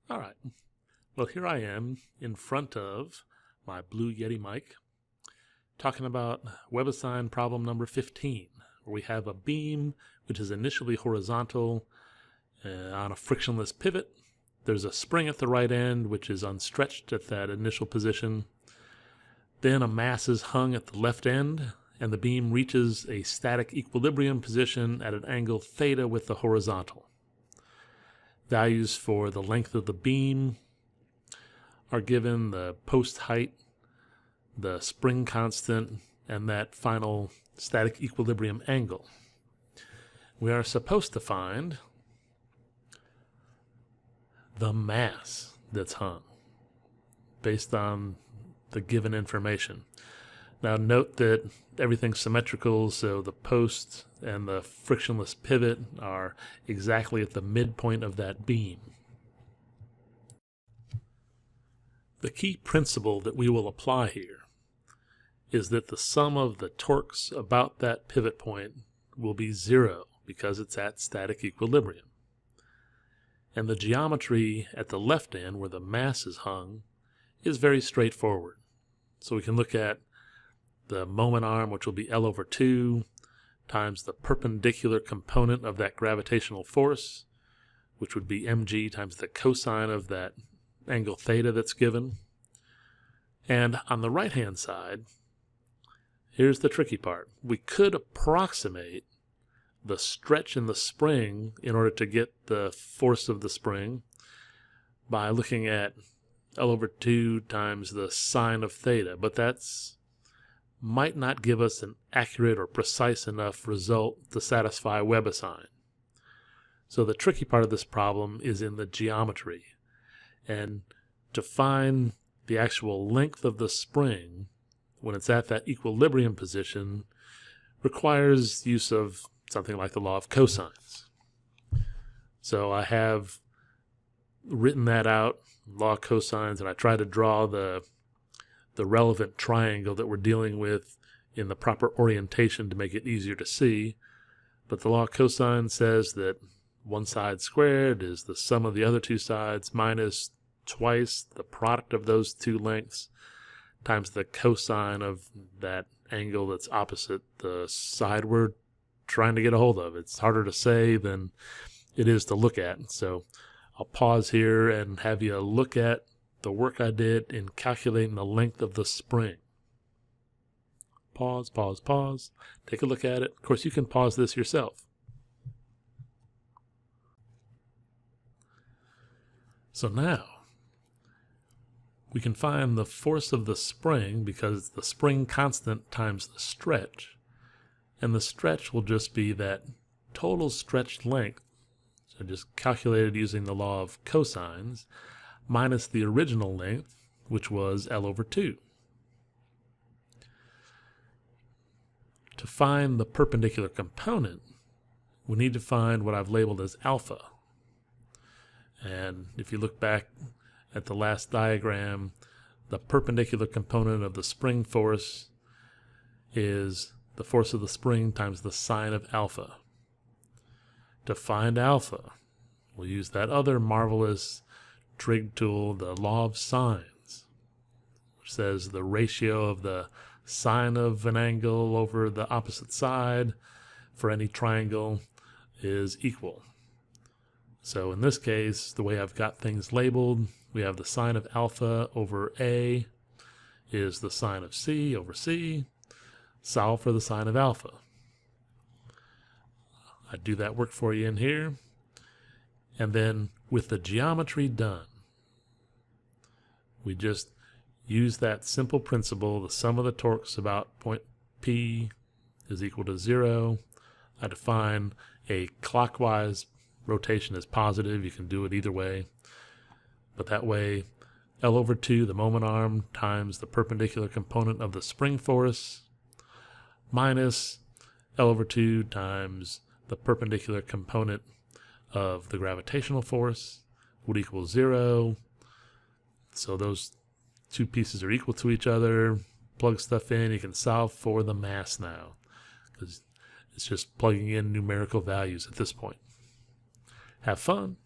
All right. Well, here I am in front of my Blue Yeti mic talking about WebAssign problem number 15, where we have a beam which is initially horizontal on a frictionless pivot. There's a spring at the right end which is unstretched at that initial position. Then a mass is hung at the left end, and the beam reaches a static equilibrium position at an angle theta with the horizontal. Values for the length of the beam are given, the post height, the spring constant, and that final static equilibrium angle. We are supposed to find the mass that's hung based on the given information. Now note that everything's symmetrical, so the post and the frictionless pivot are exactly at the midpoint of that beam. The key principle that we will apply here is that the sum of the torques about that pivot point will be zero because it's at static equilibrium. And the geometry at the left end, where the mass is hung, is very straightforward. So we can look at the moment arm, which will be L over 2, times the perpendicular component of that gravitational force, which would be mg times the cosine of that angle theta that's given. And on the right-hand side, here's the tricky part. We could approximate the stretch in the spring in order to get the force of the spring by looking at L over 2 times the sine of theta, but that's might not give us an accurate or precise enough result to satisfy WebAssign. So the tricky part of this problem is in the geometry. And to find the actual length of the spring when it's at that equilibrium position requires use of something like the law of cosines. So I have written that out, law of cosines, and I try to draw the relevant triangle that we're dealing with in the proper orientation to make it easier to see. But the law of cosine says that one side squared is the sum of the other two sides minus twice the product of those two lengths times the cosine of that angle that's opposite the side we're trying to get a hold of. It's harder to say than it is to look at. So I'll pause here and have you look at the work I did in calculating the length of the spring. Pause, pause, pause. Take a look at it. Of course, you can pause this yourself. So now, we can find the force of the spring because it's the spring constant times the stretch. And the stretch will just be that total stretched length. So just calculated using the law of cosines, minus the original length, which was L over 2. To find the perpendicular component, we need to find what I've labeled as alpha. And if you look back at the last diagram, the perpendicular component of the spring force is the force of the spring times the sine of alpha. To find alpha, we'll use that other marvelous trig tool, the law of sines, which says the ratio of the sine of an angle over the opposite side for any triangle is equal. So in this case, the way I've got things labeled, we have the sine of alpha over A is the sine of C over C. Solve for the sine of alpha. I do that work for you in here. And then with the geometry done, we just use that simple principle, the sum of the torques about point P is equal to 0. I define a clockwise rotation as positive. You can do it either way. But that way, L over 2, the moment arm, times the perpendicular component of the spring force, minus L over 2 times the perpendicular component of the gravitational force would equal 0. So those two pieces are equal to each other. Plug stuff in. You can solve for the mass now, because it's just plugging in numerical values at this point. Have fun.